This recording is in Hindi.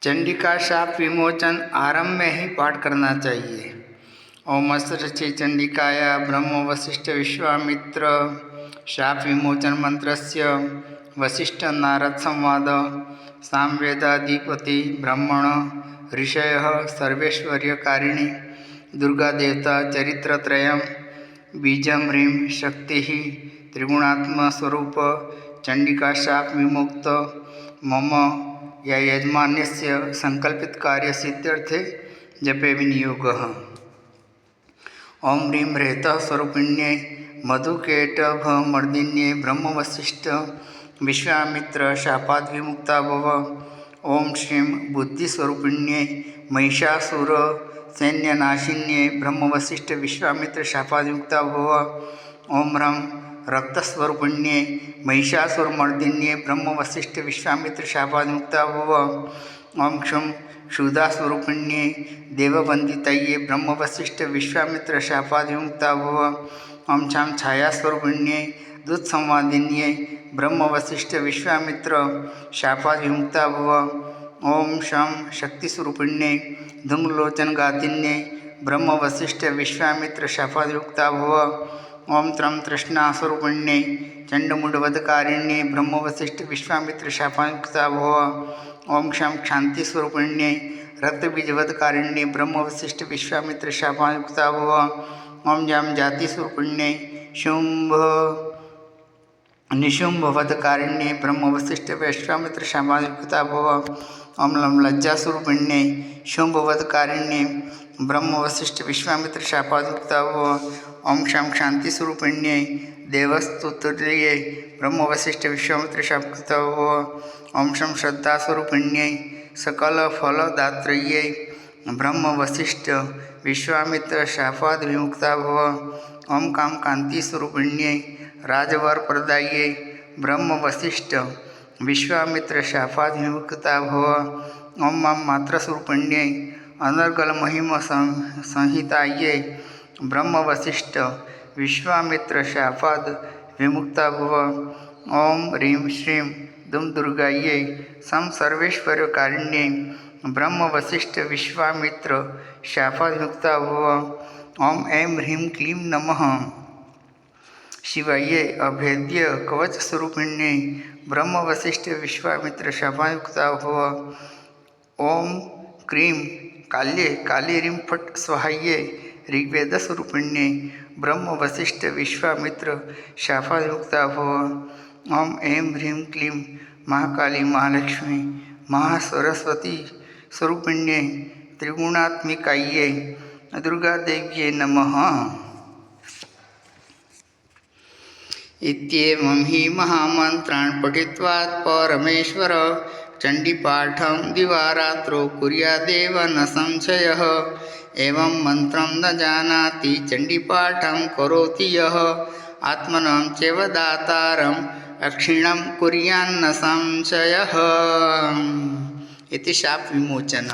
चंडिका शाप विमोचन आरंभ में ही पाठ करना चाहिए। ओम रचे चंडिकाया ब्रह्म वशिष्ठ विश्वामित्र शाप विमोचन मंत्रस्य वशिष्ठ नारद संवाद सामवेदाधिपति ब्रह्मण ऋषयः सर्वैश्वर्यकारिणी दुर्गा देवता चरित्रत्रयम् बीजं ह्रीं शक्ति त्रिगुणात्मस्वरूप चंडिका शाप विमुक्त मम या यजमान्यस्य संकल्पित कार्य सिद्ध्यर्थे जपे विनियोगः। ओम ह्रीं ह्रेतः स्वरूपिण्ये मधुकेटभमर्दिन्ये ब्रह्मवशिष्ठ विश्वामित्र शापात् विमुक्ता भव। ओम श्रीं बुद्धिस्वरूपिण्ये महिषासुर सैन्यनाशिन्ये ब्रह्मवशिष्ठ विश्वामित्र शापात् विमुक्ता भव। ओम ह्रं रक्तस्वरूपिण्ये महिषासुरमर्दिन्ये ब्रह्मवशिष्ठ विश्वामित्र शापात् विमुक्ता भव। ओम क्षं क्षुधास्वरूपिण्ये देववन्दितये ब्रह्मवशिष्ठ विश्वामित्र शापात् विमुक्ता भव। ओम छां छायास्वरूपिण्ये दुःसंवादिन्ये ब्रह्मवशिष्ठ विश्वामित्र शापात् विमुक्ता भव। ओम शं शक्तिस्वरूपिण्ये धूम्रलोचनघातिन्ये ब्रह्मवशिष्ठ विश्वामित्र शापात् विमुक्ता भव। ओम त्रं तृष्णास्वरूपिण्ये चण्डमुण्डवधकारिण्ये ब्रह्मवशिष्ठ विश्वामित्र शापात् विमुक्ता भव। ओम क्षं क्षान्तिस्वरूपिण्ये रक्तबीजवधकारिण्ये ब्रह्मवशिष्ठ विश्वामित्र शापात् विमुक्ता भव। ओम जां जातिस्वरूपिण्ये शुंभ निशुंभवधकारिण्ये ब्रह्मवशिष्ठ विश्वामित्र शापात् विमुक्ता भव। ओम लं लज्जास्वरूपिण्ये शुंभवधकारिण्ये ब्रह्मवशिष्ठ विश्वामित्र शापात् विमुक्ता भव। ओम क्षं क्षान्तिस्वरूपिण्ये देवस्तुत्ये ब्रह्मवशिष्ठ विश्वामित्र शापात् विमुक्ता भव। ओम शं श्रद्धास्वरूपिण्ये सकलफलदात्र्ये ब्रह्मवशिष्ठ विश्वामित्र शापात् विमुक्ता भव। ओम कामकान्तिस्वरूपिण्ये राजवरप्रदायिये ब्रह्मवशिष्ठ विश्वामित्र शापात् विमुक्ता भव। ओम मां मात्रस्वरूपिण्ये अनर्गलमहिम संहितायै ब्रह्मवशिष्ठ विश्वामित्र शापात् विमुक्ता भव। ओम ह्रीं श्रीं दुर्गायै सं सर्वैश्वर्यकारिण्ये ब्रह्मवशिष्ठ विश्वामित्र शापात् विमुक्ता भव। ओम ऐं ह्रीं क्लीं नमः शिवायै अभेद्य कवचस्वरूपिण्ये ब्रह्मवशिष्ठ विश्वामित्र शापात् विमुक्ता भव। ओम क्रीं काल्ये काली ह्रीं फट् स्वाहायै ऋग्वेदस्वरूपिण्ये ब्रह्मवशिष्ठ विश्वामित्र शापात् विमुक्ता भव। ओम ऐं ह्रीं क्लीं महाकाली महालक्ष्मी महासरस्वती स्वरूपिण्ये त्रिगुणात्मिकायै दुर्गादेव्यै नमः। इत्येवं हि महामन्त्रान् पठित्वा परमेश्वर चण्डीपाठं दिवारात्रो कुर्यादेव न संशयः। एवं मंत्रं न जानाति चण्डीपाठं करोति यः आत्मनं चैव दातारम् अक्षीणं कुर्यान्न संशयः। इति शाप विमोचन।